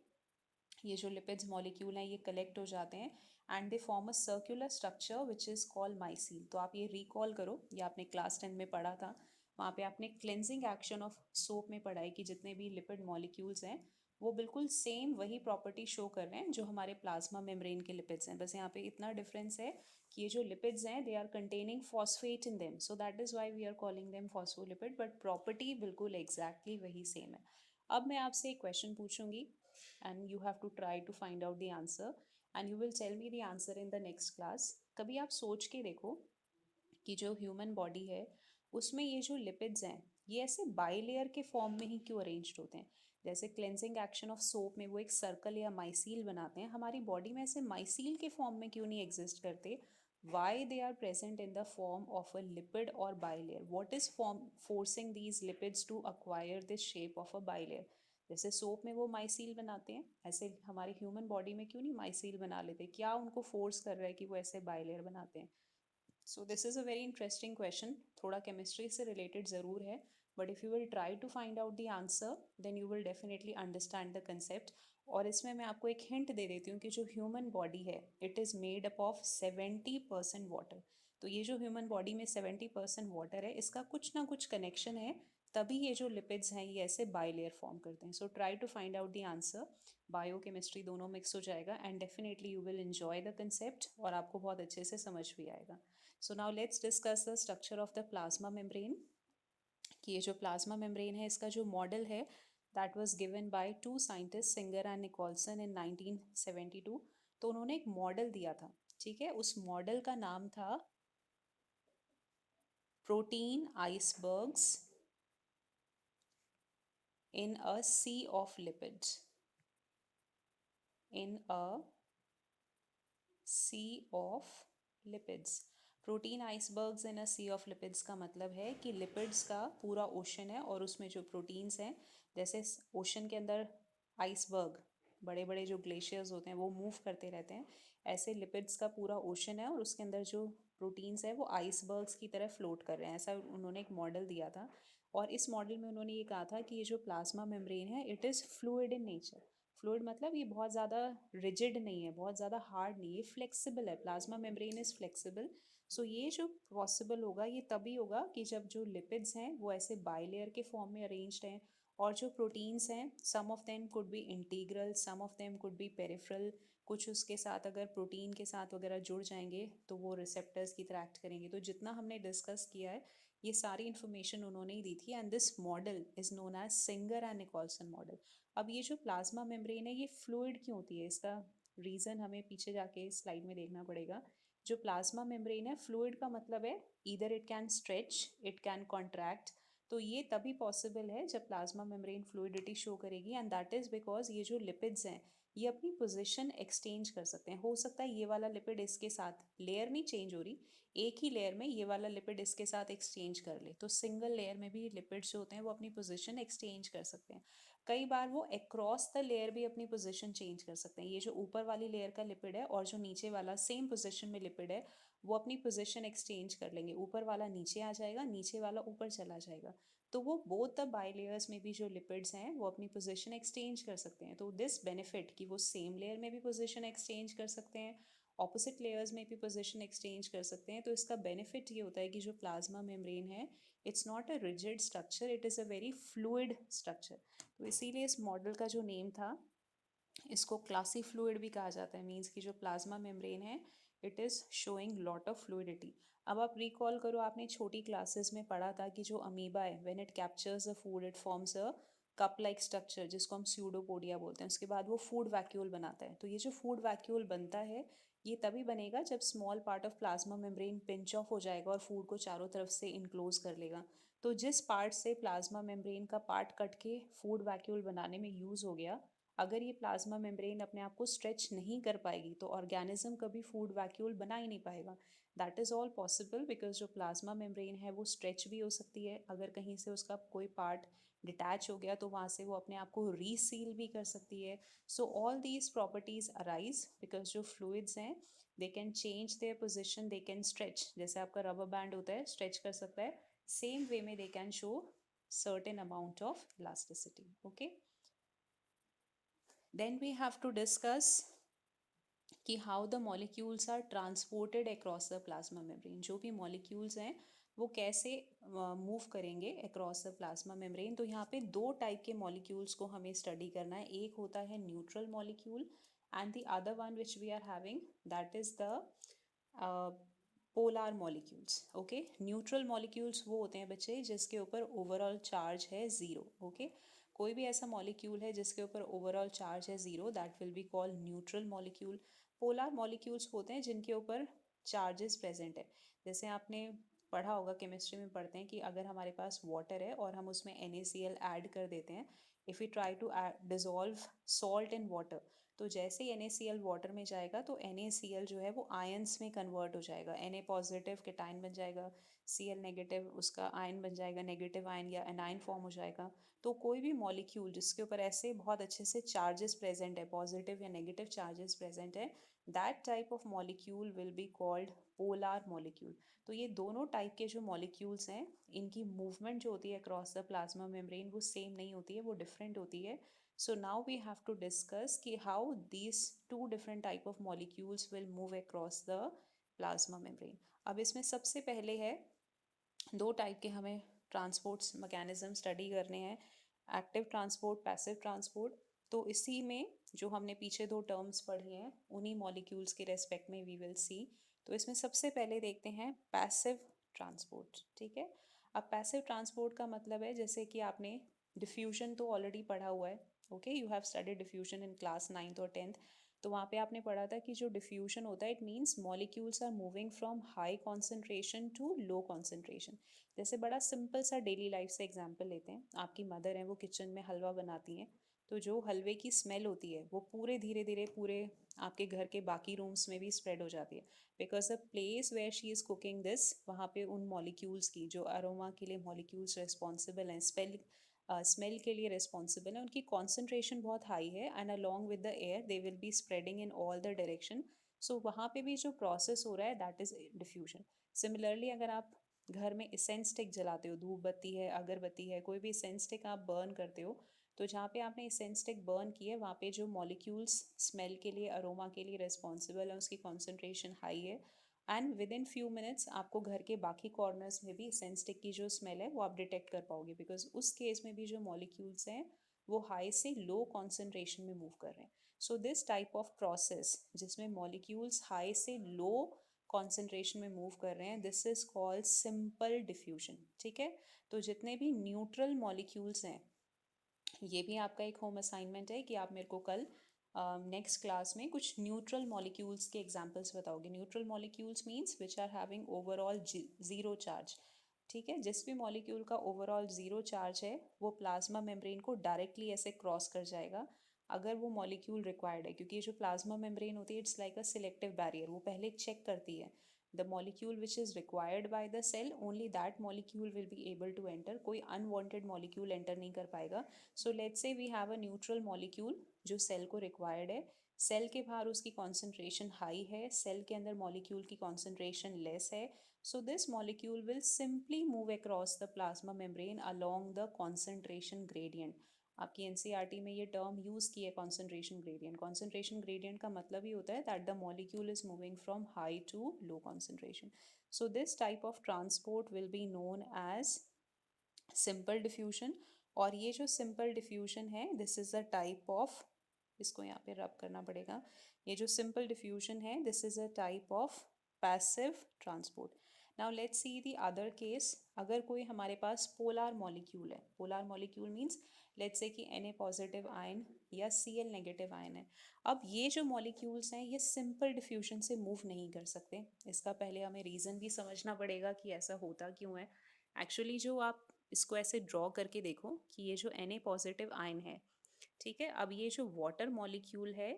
[SPEAKER 1] ये जो लिपिड्स मॉलिक्यूल हैं ये कलेक्ट हो जाते हैं and they form a circular structure which is called micelle. तो आप ये रिकॉल करो, ये आपने क्लास 10 में पढ़ा था, वहाँ पे आपने क्लेंजिंग एक्शन ऑफ सोप में पढ़ा है कि जितने भी लिपिड मॉलिक्यूल्स हैं वो बिल्कुल सेम वही प्रॉपर्टी शो कर रहे हैं जो हमारे प्लाज्मा मेम्ब्रेन के लिपिड्स हैं, बस यहाँ पे इतना डिफरेंस है कि ये जो लिपिड्स हैं they are containing phosphate in them, so that is why we are calling them phospholipid, but property बिल्कुल एग्जैक्टली वही सेम है। अब मैं आपसे एक क्वेश्चन पूछूंगी and you have to try to find out the answer and you will tell me the answer in the next class। कभी आप सोच के देखो कि जो ह्यूमन बॉडी है उसमें ये जो लिपिड्स हैं ये ऐसे बाइलेयर के फॉर्म में ही क्यों अरेंज्ड होते हैं। जैसे क्लेंजिंग एक्शन ऑफ सोप में वो एक सर्कल या माइसील बनाते हैं, हमारी बॉडी में ऐसे माइसील के फॉर्म में क्यों नहीं एग्जिस्ट करते। Why they are present in the form of a lipid और bilayer, what is form forcing these lipids to acquire this shape of a bilayer. जैसे सोप में वो माइसील बनाते हैं, ऐसे हमारे ह्यूमन बॉडी में क्यों नहीं माइसील बना लेते, क्या उनको फोर्स कर रहा है कि वो ऐसे बाइलेयर बनाते हैं। So this is a very interesting question, थोड़ा केमिस्ट्री से रिलेटेड ज़रूर है, but if you will try to find out the answer then you will definitely understand the concept. और इसमें मैं आपको एक हिंट दे देती हूँ कि जो ह्यूमन बॉडी है it is made up of 70% water. तो ये जो ह्यूमन बॉडी में 70% वाटर है इसका कुछ ना कुछ कनेक्शन है, तभी ये जो लिपिड्स हैं ये ऐसे बाइलेयर फॉर्म करते हैं। So try to find out the answer, bio chemistry दोनों मिक्स हो जाएगा and definitely you will enjoy the concept और आपको बहुत अच्छे से समझ भी आएगा। So now let's discuss the structure of the plasma membrane. कि ये जो प्लाज्मा मेम्ब्रेन है इसका जो मॉडल है that was given by two scientist Singer and Nicolson in 1972। तो उन्होंने एक मॉडल दिया था, ठीक है, उस मॉडल का नाम था protein icebergs in a sea of lipids. In a sea of lipids. Protein icebergs in a sea of lipids का मतलब है कि लिपिड्स का पूरा ओशन है और उसमें जो प्रोटीन्स हैं, जैसे ओशन के अंदर आइसबर्ग, बड़े बड़े जो ग्लेशियर्स होते हैं वो मूव करते रहते हैं, ऐसे लिपिड्स का पूरा ओशन है और उसके अंदर जो प्रोटीन्स है वो आइसबर्ग्स की तरह फ्लोट कर रहे हैं। ऐसा उन्होंने एक मॉडल दिया था और इस मॉडल में उन्होंने ये कहा था कि ये जो प्लाज्मा मेम्ब्रेन है it is fluid in nature. Fluid मतलब ये बहुत ज़्यादा रिजिड नहीं है, बहुत ज़्यादा हार्ड नहीं है, फ्लेक्सिबल है। Plasma membrane is flexible. So ये जो पॉसिबल होगा ये तभी होगा कि जब जो लिपिड्स हैं वो ऐसे बाइलेयर के फॉर्म में अरेंज्ड हैं और जो प्रोटीन्स हैं some of them could be integral, some of them could be peripheral. कुछ उसके साथ अगर प्रोटीन के साथ वगैरह जुड़ जाएंगे तो वो रिसेप्टर्स की तरह एक्ट करेंगे। तो जितना हमने डिस्कस किया है ये सारी इन्फॉर्मेशन उन्होंने ही दी थी and this model is known as Singer and Nicolson model. अब ये जो प्लाज्मा मेम्ब्रेन है ये फ्लूइड क्यों होती है, इसका रीज़न हमें पीछे जाके स्लाइड में देखना पड़ेगा। जो प्लाज्मा मेम्ब्रेन है फ्लूइड का मतलब है either it can stretch, it can contract. तो ये तभी पॉसिबल है जब प्लाज्मा मेम्ब्रेन फ्लूइडिटी शो करेगी एंड दैट इज़ बिकॉज ये जो लिपिड्स हैं ये अपनी पोजीशन एक्सचेंज कर सकते हैं। हो सकता है ये वाला लिपिड इसके साथ, लेयर नहीं चेंज हो रही, एक ही लेयर में ये वाला लिपिड इसके साथ एक्सचेंज कर ले। तो सिंगल लेयर में भी लिपिड्स जो होते हैं वो अपनी पोजीशन एक्सचेंज कर सकते हैं। कई बार वो अक्रॉस द लेयर भी अपनी पोजीशन चेंज कर सकते हैं। ये जो ऊपर वाली लेयर का लिपिड है और जो नीचे वाला सेम पोजीशन में लिपिड है वो अपनी पोजीशन एक्सचेंज कर लेंगे। ऊपर वाला नीचे आ जाएगा, नीचे वाला ऊपर चला जाएगा। तो वो बोथ द बाई लेयर्स में भी जो लिपिड्स हैं वो अपनी पोजीशन एक्सचेंज कर सकते हैं। तो दिस बेनिफिट कि वो सेम लेयर में भी पोजीशन एक्सचेंज कर सकते हैं, ऑपोजिट लेयर्स में भी पोजीशन एक्सचेंज कर सकते हैं। तो इसका बेनिफिट ये होता है कि जो प्लाज्मा मेम्ब्रेन है it's not a rigid structure, it is a very fluid structure. तो इसीलिए इस मॉडल का जो नेम था इसको क्लासी फ्लूइड भी कहा जाता है। मीन्स कि जो प्लाज्मा मेम्ब्रेन है it is showing lot of fluidity. अब आप रिकॉल करो, आपने छोटी क्लासेस में पढ़ा था कि जो अमीबा है when it captures the food it forms a cup like structure जिसको हम स्यूडोपोडिया बोलते हैं। उसके बाद वो फूड वैक्यूल बनाता है। तो ये जो फूड वैक्यूल बनता है ये तभी बनेगा जब small part of plasma membrane pinch of हो जाएगा और फूड को चारों तरफ से इनक्लोज कर लेगा। तो जिस पार्ट से प्लाज्मा मेम्ब्रेन का पार्ट कट के फूड वैक्यूल बनाने में यूज़ हो गया, अगर ये प्लाज्मा मेम्ब्रेन अपने आप को स्ट्रेच नहीं कर पाएगी तो ऑर्गेनिज्म कभी फूड वैक्यूल बना ही नहीं पाएगा। That is all possible because जो प्लाज्मा मेम्ब्रेन है वो स्ट्रेच भी हो सकती है। अगर कहीं से उसका कोई पार्ट डिटैच हो गया तो वहाँ से वो अपने आप को रीसील भी कर सकती है। So all these properties arise because जो फ्लूइड्स हैं they can change their position, they can stretch. जैसे आपका रबर बैंड होता है स्ट्रेच कर सकता है, सेम वे में they can show certain amount of elasticity. Okay, then we have to discuss कि how the molecules are transported across the plasma membrane. जो भी मॉलिक्यूल्स हैं वो कैसे मूव करेंगे अक्रॉस द प्लाज्मा मेम्ब्रेन। तो यहाँ पे दो टाइप के मॉलिक्यूल्स को हमें स्टडी करना है। एक होता है neutral molecule and the other one which we are having that is the polar molecules. Okay, neutral molecules वो होते हैं बच्चे जिसके ऊपर ओवरऑल चार्ज है ज़ीरो। ओके, कोई भी ऐसा मॉलिक्यूल है जिसके ऊपर ओवरऑल चार्ज है zero that will be called neutral molecule. Polar molecules होते हैं जिनके ऊपर चार्जेस प्रेजेंट है। जैसे आपने पढ़ा होगा, केमिस्ट्री में पढ़ते हैं कि अगर हमारे पास वाटर है और हम उसमें NaCl ऐड कर देते हैं, if you try to dissolve salt in water, तो जैसे ही NaCl वाटर में जाएगा तो NaCl जो है वो आयंस में कन्वर्ट हो जाएगा। Na पॉजिटिव केटाइन बन जाएगा, Cl नेगेटिव उसका आयन बन जाएगा, नेगेटिव आयन या एनाइन फॉर्म हो जाएगा। तो कोई भी मॉलिक्यूल जिसके ऊपर ऐसे बहुत अच्छे से चार्जेस प्रेजेंट है, पॉजिटिव या नेगेटिव चार्जेस प्रेजेंट है, that type of molecule will be called polar molecule. तो ये दोनों टाइप के जो मॉलिक्यूल्स हैं इनकी मूवमेंट जो होती है अक्रॉस द प्लाज्मा मेम्ब्रेन वो सेम नहीं होती है, वो डिफरेंट होती है। So now we have to discuss कि how these two different type of molecules will move across the plasma membrane. अब इसमें सबसे पहले है दो टाइप के हमें ट्रांसपोर्ट मैकेनिज्म स्टडी करने हैं, एक्टिव ट्रांसपोर्ट, पैसिव ट्रांसपोर्ट। तो इसी में जो हमने पीछे दो टर्म्स पढ़ी हैं उन्हीं मॉलिक्यूल्स के रेस्पेक्ट में वी विल सी। तो इसमें सबसे पहले देखते हैं पैसिव ट्रांसपोर्ट। ठीक है, अब पैसिव ट्रांसपोर्ट का मतलब है जैसे कि आपने डिफ्यूजन तो ऑलरेडी पढ़ा हुआ है। Okay, you have studied diffusion in class 9th और 10th। तो वहाँ पे आपने पढ़ा था कि जो डिफ्यूजन होता है it means molecules are moving from high concentration to low concentration. जैसे बड़ा सिंपल सा डेली लाइफ से एग्जांपल लेते हैं, आपकी मदर हैं वो किचन में हलवा बनाती हैं, तो जो हलवे की स्मेल होती है वो पूरे धीरे धीरे पूरे आपके घर के बाकी रूम्स में भी स्प्रेड हो जाती है, because the place where she is cooking this, वहाँ पे उन मॉलिक्यूल्स की जो अरोमा के लिए मॉलिक्यूल्स रिस्पॉन्सिबल हैं, स्मेल के लिए रिस्पॉन्सिबल है, उनकी कॉन्सेंट्रेशन बहुत हाई है and along with the air they will be spreading in all the direction. So वहाँ पे भी जो प्रोसेस हो रहा है दैट इज़ डिफ्यूजन। सिमिलरली अगर आप घर में इसेंस स्टिक जलाते हो, धूप बत्ती है, अगरबत्ती है, कोई भी इसेंस स्टिक आप बर्न करते हो, तो जहाँ पे आपने इसेंस स्टिक बर्न की है वहाँ पे जो मॉलिक्यूल्स स्मेल के लिए अरोमा के लिए रिस्पॉन्सिबल है उसकी कॉन्सेंट्रेशन हाई है, and with in few minutes आपको घर के बाकी कॉर्नर्स में भी सेंसटिक की जो स्मेल है वो आप डिटेक्ट कर पाओगे, बिकॉज उस केस में भी जो मॉलिक्यूल्स हैं वो हाई से लो कॉन्सेंट्रेशन में मूव कर रहे हैं। So this type of process जिसमें मॉलिक्यूल्स हाई से लो कॉन्सेंट्रेशन में मूव कर रहे हैं, this is called simple diffusion. ठीक है, तो जितने भी न्यूट्रल मॉलिक्यूल्स हैं, ये भी आपका एक होम असाइनमेंट है कि आप मेरे को कल नेक्स्ट क्लास में कुछ न्यूट्रल मॉलिक्यूल्स के एग्जांपल्स बताओगे। Neutral molecules means which are having overall zero charge. ठीक है, जिस भी मॉलिक्यूल का ओवरऑल ज़ीरो चार्ज है वो प्लाज्मा मेम्ब्रेन को डायरेक्टली ऐसे क्रॉस कर जाएगा अगर वो मॉलिक्यूल रिक्वायर्ड है, क्योंकि जो प्लाज्मा मेम्ब्रेन होती है it's like a selective barrier, वो पहले चेक करती है the molecule which is required by the cell, only that molecule will be able to enter, कोई unwanted molecule enter नहीं कर पाएगा। So let's say we have a neutral molecule जो cell को required है, सेल के बाहर उसकी concentration हाई है, सेल के अंदर molecule की concentration लेस है, so this molecule will simply move across the plasma membrane along the concentration gradient। आपकी एनसीईआरटी में ये टर्म यूज़ की है कॉन्सेंट्रेशन ग्रेडियंट। कॉन्सेंट्रेशन ग्रेडियंट का मतलब ही होता है that the molecule is moving from high to low concentration. So this type of transport will be known as simple diffusion. और ये जो सिंपल डिफ्यूजन है this is a type of, इसको यहाँ पे रब करना पड़ेगा, ये जो सिंपल डिफ्यूजन है this is a type of passive transport. Now let's see the other case. अगर कोई हमारे पास पोलार मॉलिक्यूल है, polar molecule means let's say कि Na पॉजिटिव आयन या Cl नेगेटिव आयन है। अब ये जो मॉलिक्यूल्स हैं ये सिंपल डिफ्यूजन से मूव नहीं कर सकते। इसका पहले हमें रीज़न भी समझना पड़ेगा कि ऐसा होता क्यों है। एक्चुअली जो आप इसको ऐसे ड्रॉ करके देखो कि ये जो Na पॉजिटिव आयन है, ठीक है, अब ये जो वाटर मॉलिक्यूल है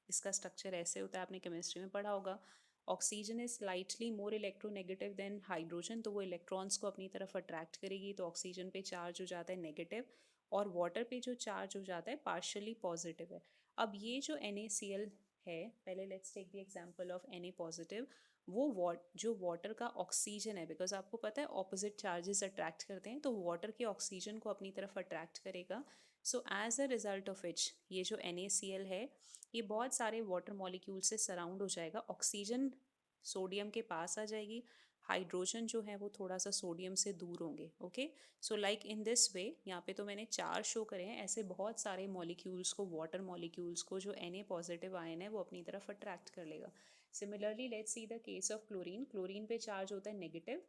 [SPEAKER 1] इसका स्ट्रक्चर ऐसे होता है, आपने केमिस्ट्री में पढ़ा होगा। Oxygen is slightly more electronegative than hydrogen, तो वो इलेक्ट्रॉन्स को अपनी तरफ अट्रैक्ट करेगी, तो ऑक्सीजन पे चार्ज हो जाता है नेगेटिव, और वाटर पे जो चार्ज हो जाता है पार्शियली पॉजिटिव है। अब ये जो NaCl है, पहले let's take the example of Na positive, वो जो वाटर का ऑक्सीजन है, बिकॉज आपको पता है ऑपोजिट चार्जेस अट्रैक्ट करते हैं, तो वाटर के ऑक्सीजन को अपनी तरफ अट्रैक्ट करेगा। So as a result of which ये जो NaCl है ये बहुत सारे वाटर मॉलिक्यूल से सराउंड हो जाएगा। ऑक्सीजन सोडियम के पास आ जाएगी, हाइड्रोजन जो है वो थोड़ा सा सोडियम से दूर होंगे। Okay, so like in this way, यहाँ पे तो मैंने चार शो करे हैं, ऐसे बहुत सारे मॉलिक्यूल्स को, वाटर मॉलिक्यूल्स को जो Na पॉजिटिव आयन है वो अपनी तरफ अट्रैक्ट कर लेगा। Similarly let's see the case of chlorine. Chlorine पे चार्ज होता है नेगेटिव,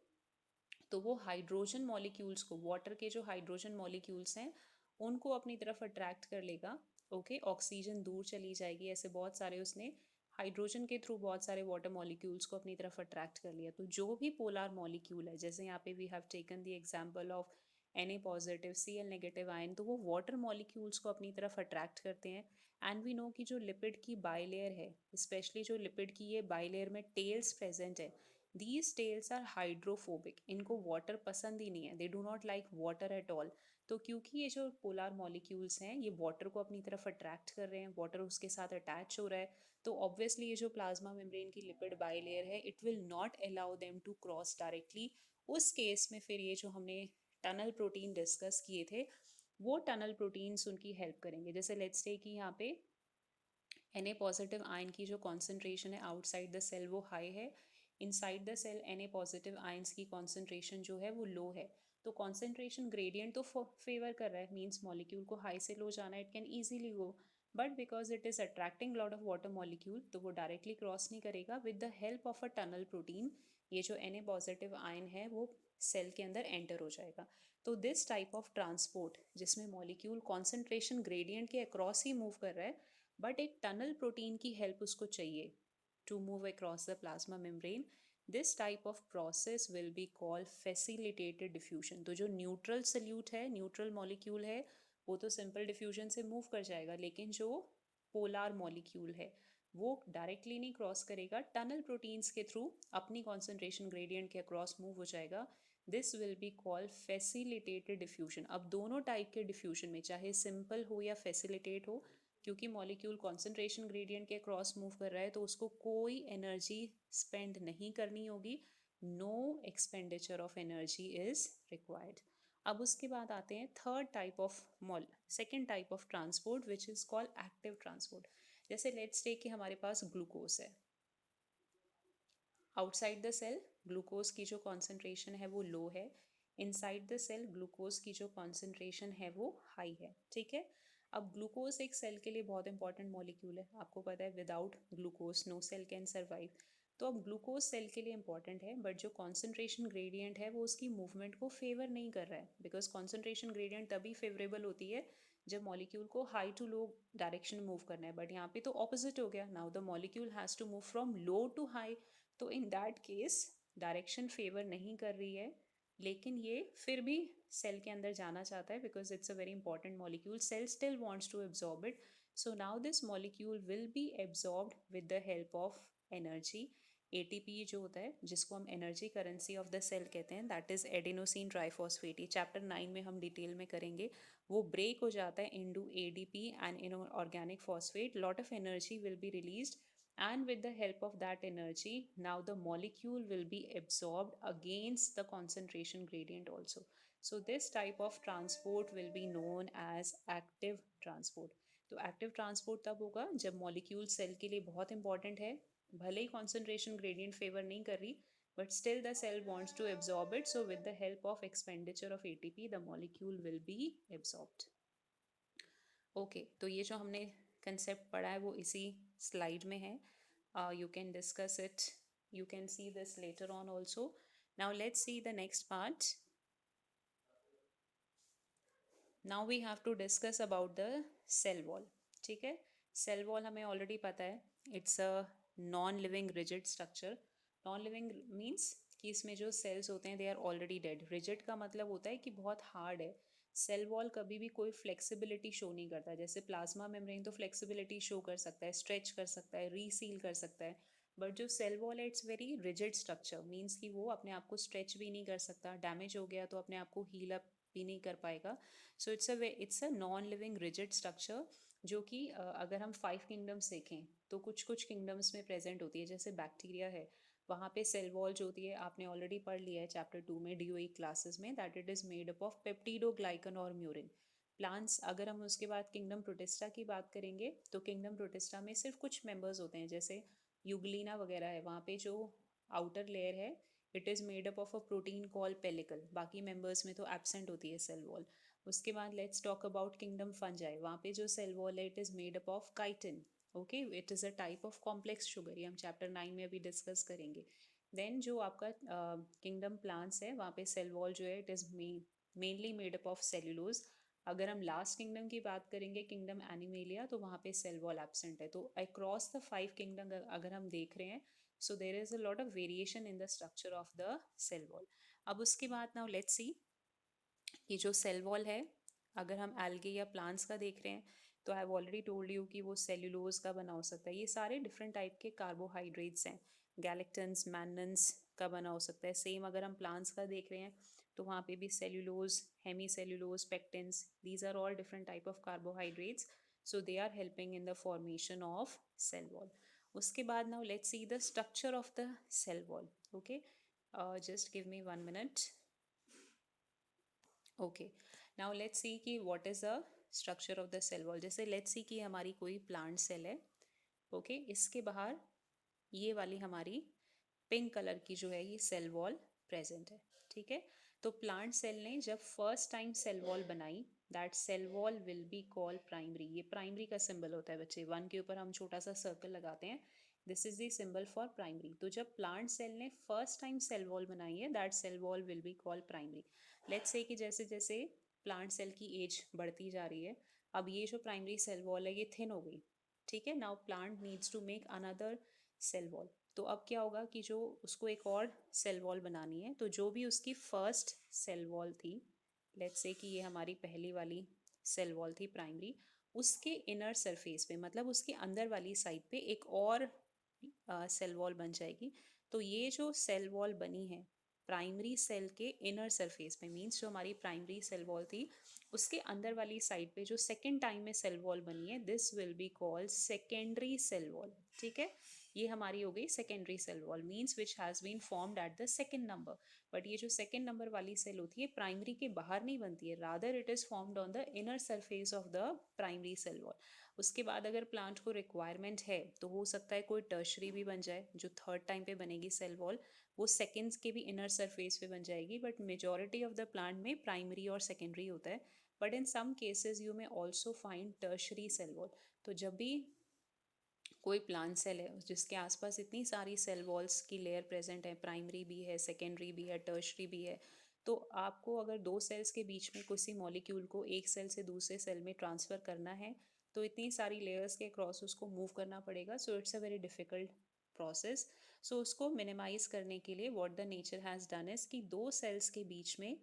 [SPEAKER 1] तो वो हाइड्रोजन मॉलिक्यूल्स को, वाटर के जो हाइड्रोजन मॉलिक्यूल्स हैं उनको अपनी तरफ अट्रैक्ट कर लेगा। ओके, ऑक्सीजन दूर चली जाएगी, ऐसे बहुत सारे उसने हाइड्रोजन के थ्रू बहुत सारे वाटर मॉलिक्यूल्स को अपनी तरफ अट्रैक्ट कर लिया। तो जो भी पोलर मॉलिक्यूल है, जैसे यहाँ पे we have taken the example of Na positive Cl negative ion, तो वो वाटर मॉलिक्यूल्स को अपनी तरफ अट्रैक्ट करते हैं। एंड वी नो कि जो लिपिड की बाइलेयर है, स्पेशली जो लिपिड की ये बाइलेयर में टेल्स प्रेजेंट है, दीज टेल्स आर हाइड्रोफोबिक, इनको वाटर पसंद ही नहीं है, they do not like water at all. तो क्योंकि ये जो पोलर मॉलिक्यूल्स हैं ये वाटर को अपनी तरफ अट्रैक्ट कर रहे हैं, वाटर उसके साथ अटैच हो रहा है, तो ऑब्वियसली ये जो प्लाज्मा मेम्ब्रेन की लिपिड बाइलेयर है it will not allow them to cross directly. उस केस में फिर ये जो हमने टनल प्रोटीन डिस्कस किए थे वो टनल प्रोटीन्स उनकी हेल्प करेंगे। जैसे लेट्स से कि यहाँ पे Na पॉजिटिव आयन की जो कॉन्सेंट्रेशन है आउटसाइड द सेल वो हाई है, inside the cell Na positive ions की कॉन्सेंट्रेशन जो है वो लो है, तो कॉन्सेंट्रेशन ग्रेडियंट तो फेवर कर रहा है, मीन्स मॉलिक्यूल को हाई से लो जाना, it can easily go, but because it is attracting lot of water molecule तो वो डायरेक्टली क्रॉस नहीं करेगा। With the help of a tunnel protein ये जो Na पॉजिटिव आयन है वो सेल के अंदर एंटर हो जाएगा। तो दिस टाइप ऑफ ट्रांसपोर्ट जिसमें मॉलिक्यूल कॉन्सेंट्रेशन ग्रेडियंट के अक्रॉस ही मूव कर रहा है, बट एक टनल प्रोटीन की हेल्प उसको चाहिए to move across the plasma membrane. This type of process will be called facilitated diffusion. तो जो न्यूट्रल सल्यूट है, न्यूट्रल मॉलिक्यूल है, वो तो सिंपल डिफ्यूजन से मूव कर जाएगा, लेकिन जो पोलार मॉलिक्यूल है वो डायरेक्टली नहीं क्रॉस करेगा, टनल प्रोटीन्स के थ्रू अपनी कॉन्सेंट्रेशन ग्रेडियंट के अक्रॉस मूव हो जाएगा. This will be called facilitated diffusion. अब दोनों टाइप के डिफ्यूजन में, चाहे सिंपल हो या फैसिलिटेट हो, क्योंकि मॉलिक्यूल कॉन्सेंट्रेशन ग्रेडियंट के क्रॉस मूव कर रहा है तो उसको कोई एनर्जी स्पेंड नहीं करनी होगी. No expenditure of energy is required. अब उसके बाद आते हैं third type of mol second type of transport which is called active transport. जैसे लेट्स टेक कि हमारे पास ग्लूकोज है. आउटसाइड द सेल ग्लूकोज की जो कॉन्सेंट्रेशन है वो लो है, इनसाइड द सेल ग्लूकोज की जो कॉन्सेंट्रेशन है वो हाई है. ठीक है. अब ग्लूकोज एक सेल के लिए बहुत इंपॉर्टेंट मॉलिक्यूल है, आपको पता है without glucose no cell can survive. तो अब ग्लूकोज सेल के लिए इंपॉर्टेंट है, बट जो कॉन्सेंट्रेशन ग्रेडियंट है वो उसकी मूवमेंट को फेवर नहीं कर रहा है, बिकॉज कॉन्सेंट्रेशन ग्रेडियंट तभी फेवरेबल होती है जब मॉलिक्यूल को हाई टू लो डायरेक्शन में मूव करना है. बट यहाँ पे तो ऑपोजिट हो गया, now the molecule has to move from low to high. तो in that case direction favour नहीं कर रही है, लेकिन ये फिर भी सेल के अंदर जाना चाहता है, because it's a very important molecule. Cell still wants to absorb it. So now this molecule will be absorbed with the help of energy. ATP जो होता है, जिसको हम energy currency of the cell कहते हैं, दैट इज एडेनोसिन ट्राइफॉस्फेट. ये chapter 9 में हम डिटेल में करेंगे. वो ब्रेक हो जाता है into ADP and inorganic phosphate. Lot of energy will be released, and with the help of that energy now the molecule will be absorbed against the concentration gradient also. So this type of transport will be known as active transport. तो active transport तब होगा जब molecule cell के लिए बहुत important है, भले ही concentration gradient favour नहीं कर रही, but still the cell wants to absorb it, so with the help of expenditure of ATP the molecule will be absorbed. Okay, तो ये जो हमने कंसेप्ट पढ़ा है वो इसी स्लाइड में है. You can discuss it, you can see this later on also. Now let's see the next part. Now we have to discuss about the cell wall. ठीक है. Cell wall हमें already पता है, it's a non living rigid structure. Non living means कि इसमें जो cells होते हैं they are already dead. Rigid का मतलब होता है कि बहुत hard है. सेल वॉल कभी भी कोई फ्लेक्सिबिलिटी शो नहीं करता. जैसे प्लाज्मा मेम्ब्रेन तो फ्लेक्सिबिलिटी शो कर सकता है, स्ट्रेच कर सकता है, रीसील कर सकता है, बट जो सेल वॉल है it's very rigid structure. Means कि वो अपने आप को स्ट्रेच भी नहीं कर सकता, डैमेज हो गया तो अपने आप को हील अप भी नहीं कर पाएगा. सो it's a non living rigid structure, जो कि अगर हम 5 किंगडम्स देखें तो कुछ कुछ किंगडम्स में प्रेजेंट होती है. जैसे बैक्टीरिया है, वहाँ पे सेल वॉल जो होती है आपने ऑलरेडी पढ़ लिया है चैप्टर 2 में डीओई क्लासेस में, that it is made up of peptidoglycan और म्यूरिन. प्लांट्स, अगर हम उसके बाद किंगडम प्रोटिस्टा की बात करेंगे तो किंगडम प्रोटिस्टा में सिर्फ कुछ मेंबर्स होते हैं, जैसे यूग्लिना वगैरह है, वहाँ पे जो आउटर लेयर है it is made up of a protein call pellicle. बाकी मेंबर्स में तो एब्सेंट होती है सेल वॉल. उसके बाद let's talk about kingdom fungi. वहाँ पे जो सेल वॉल है it is made up of chitin. Okay, it is a type of complex sugar. ये हम चैप्टर 9 में अभी डिस्कस करेंगे. देन जो आपका किंगडम प्लांट्स है वहाँ पे सेल वॉल जो है it is mainly made up of cellulose. अगर हम लास्ट किंगडम की बात करेंगे, किंगडम एनिमेलिया, तो वहाँ पे सेल वॉल एब्सेंट है. तो अक्रॉस द 5 किंगडम अगर हम देख रहे हैं, so there is a lot of variation in the structure of the cell wall. अब उसके बाद नाउ लेट्स सी ये जो सेल वॉल है, अगर हम एल्गे या प्लांट्स का देख रहे हैं तो I have already told you कि वो सेल्यूलोज का बना हो सकता है. ये सारे डिफरेंट टाइप के कार्बोहाइड्रेट्स हैं, गैलेक्टन्स, मैनन्स का बना हो सकता है. सेम अगर हम प्लांट्स का देख रहे हैं तो वहाँ पे भी cellulose, hemicellulose, pectins, these are all different type of carbohydrates. So they are helping in the formation of cell wall. उसके बाद now let's see the structure of the cell wall. Okay, just give me 1 minute. Okay, now let's see कि what is the structure of the cell wall. जैसे let's see कि हमारी कोई plant cell है. Okay, इसके बाहर ये वाली हमारी पिंक कलर की जो है ये सेल वॉल प्रेजेंट है. ठीक है. तो प्लांट सेल ने जब फर्स्ट टाइम सेल वॉल बनाई, that cell wall will be called primary. ये प्राइमरी का सिंबल होता है बच्चे, 1 के ऊपर हम छोटा सा सर्कल लगाते हैं, this is the symbol for primary. तो जब प्लांट सेल ने फर्स्ट टाइम सेल वॉल बनाई है, that cell wall will be called primary. Let's say कि जैसे जैसे प्लांट सेल की एज बढ़ती जा रही है, अब ये जो प्राइमरी सेल वॉल है ये थिन हो गई. ठीक है। Now plant needs to make another cell wall. तो अब क्या होगा कि जो उसको एक और सेल वॉल बनानी है, तो जो भी उसकी फर्स्ट सेल वॉल थी, लेट्स से कि ये हमारी पहली वाली सेल वॉल थी प्राइमरी, उसके इनर सरफेस पे मतलब उसके अंदर वाली साइड पे एक और सेल वॉल बन जाएगी। तो ये जो सेल वॉल बनी है प्राइमरी सेल के इनर सरफेस पे, मीन्स जो हमारी प्राइमरी सेल वॉल थी उसके अंदर वाली साइड पे जो सेकेंड टाइम में सेल वॉल बनी है, this will be called secondary cell wall. ठीक है, ये हमारी हो गई secondary cell wall, means which has been formed at the second number. But ये जो सेकेंड नंबर वाली सेल होती है प्राइमरी के बाहर नहीं बनती है, rather it is formed on the inner surface of the primary cell wall. उसके बाद अगर प्लांट को रिक्वायरमेंट है तो हो सकता है कोई टर्शरी भी बन जाए, जो थर्ड टाइम पे बनेगी सेल वॉल, वो सेकेंड्स के भी इनर सरफेस पे बन जाएगी। But majority of the plant में प्राइमरी और सेकेंडरी होता है। But in some cases you may also find tertiary cell wall. तो जब भी कोई प्लांट सेल है जिसके आसपास इतनी सारी सेल वॉल्स की लेयर प्रेजेंट है, प्राइमरी भी है, सेकेंडरी भी है, टर्शरी भी है, तो आपको अगर दो सेल्स के बीच में किसी मॉलिक्यूल को एक सेल से दूसरे सेल में ट्रांसफ़र करना है तो इतनी सारी लेयर्स के क्रॉस उसको मूव करना पड़ेगा। So it's a very difficult process. So उसको मिनिमाइज करने के लिए what the nature has done is कि दो सेल्स के बीच में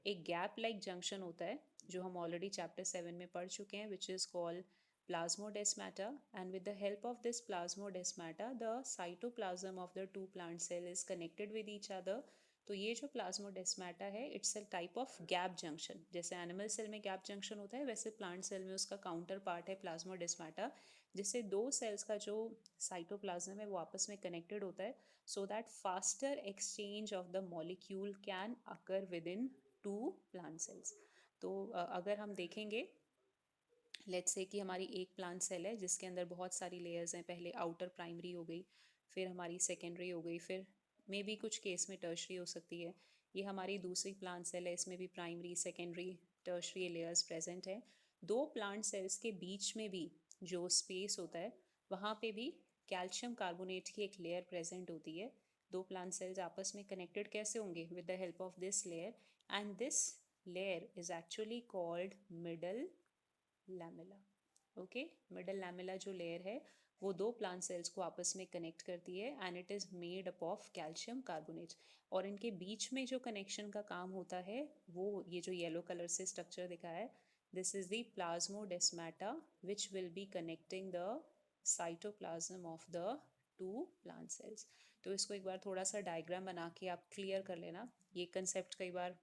[SPEAKER 1] एक गैप लाइक जंक्शन होता है, जो हम ऑलरेडी चैप्टर 7 में पढ़ चुके हैं, विच is called plasmodesmata, and with the help of this plasmodesmata the cytoplasm of the two plant cell is connected with each other। तो ये जो प्लाज्मोडेस्माटा है it's a type of gap junction. जैसे animal cell में gap junction होता है वैसे plant cell में उसका काउंटर पार्ट है प्लाज्मोडेस्माटा, जिससे दो सेल्स का जो साइटोप्लाज्म है वो आपस में कनेक्टेड होता है, so that faster exchange of the molecule can occur within two plant cells. तो अगर हम देखेंगे, लेट्स से कि हमारी एक प्लांट सेल है जिसके अंदर बहुत सारी लेयर्स हैं, पहले आउटर प्राइमरी हो गई, फिर हमारी सेकेंडरी हो गई, फिर मे बी कुछ केस में टर्शरी हो सकती है। ये हमारी दूसरी प्लांट सेल है, इसमें भी primary secondary tertiary layers present है। दो प्लांट सेल्स के बीच में भी जो स्पेस होता है वहाँ पे भी कैल्शियम कार्बोनेट की एक लेयर प्रेजेंट होती है। दो प्लांट सेल्स आपस में कनेक्टेड कैसे होंगे? With the help of this layer, and this layer is actually called middle lamella. Okay, middle lamella जो लेयर है वो दो प्लांट सेल्स को आपस में कनेक्ट करती है and it is made up of calcium carbonate. और इनके बीच में जो कनेक्शन का काम होता है वो ये जो येलो कलर से स्ट्रक्चर दिखा है, this is the plasmodesmata which will be connecting the cytoplasm of the two plant cells. तो इसको एक बार थोड़ा सा डायग्राम बना के आप क्लियर कर लेना। ये कंसेप्ट कई बार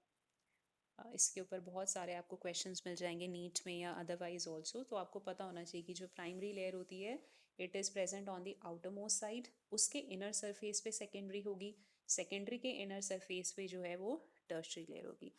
[SPEAKER 1] इसके ऊपर बहुत सारे आपको क्वेश्चंस मिल जाएंगे नीट में या अदरवाइज ऑल्सो। तो आपको पता होना चाहिए कि जो प्राइमरी लेयर होती है it is present on the outermost side, उसके इनर सरफेस पे सेकेंडरी होगी, सेकेंडरी के इनर सरफेस पे जो है वो टर्शरी लेयर होगी।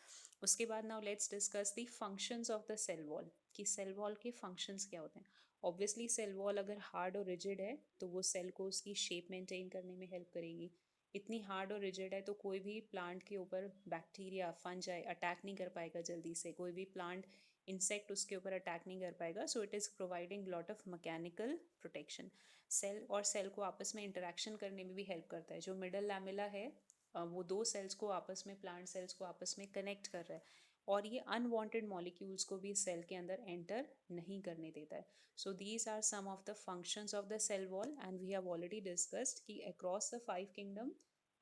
[SPEAKER 1] उसके बाद now let's discuss the functions of the cell wall, कि सेल वॉल के फंक्शंस क्या होते हैं। ऑब्वियसली सेल वॉल अगर हार्ड और रिजिड है तो वो सेल को उसकी शेप मेंटेन करने में हेल्प करेगी। इतनी हार्ड और रिजिड है तो कोई भी प्लांट के ऊपर बैक्टीरिया फंजाई अटैक नहीं कर पाएगा जल्दी से, कोई भी प्लांट इंसेक्ट उसके ऊपर अटैक नहीं कर पाएगा। So it is providing lot of mechanical protection. Cell और सेल को आपस में इंटरेक्शन करने में भी हेल्प करता है। जो मिडल लैमेला है वो दो सेल्स को आपस में, प्लांट सेल्स को आपस में कनेक्ट कर रहा है और ये अनवांटेड मॉलिक्यूल्स को भी सेल के अंदर एंटर नहीं करने देता है। So these are some of the functions of the cell wall and we have already discussed कि across the 5 kingdom,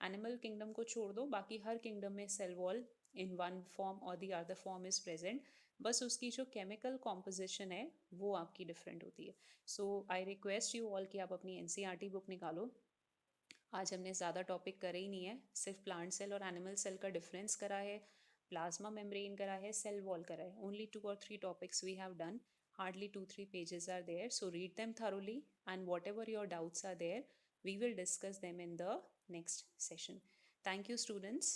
[SPEAKER 1] animal kingdom को छोड़ दो बाकी हर किंगडम में cell wall in one form और the other form is present, बस उसकी जो केमिकल कॉम्पोजिशन है वो आपकी डिफरेंट होती है। So I request you all कि आप अपनी एनसीईआरटी बुक निकालो। आज हमने ज़्यादा टॉपिक करे ही नहीं है, सिर्फ प्लांट सेल और एनिमल सेल का डिफरेंस करा है, प्लाज्मा मेम्ब्रेन करा है, सेल वॉल करा है। Only 2 or 3 topics we have done, hardly 2-3 pages are there, so read them thoroughly and whatever your doubts are there we will discuss them in the next session. Thank you students.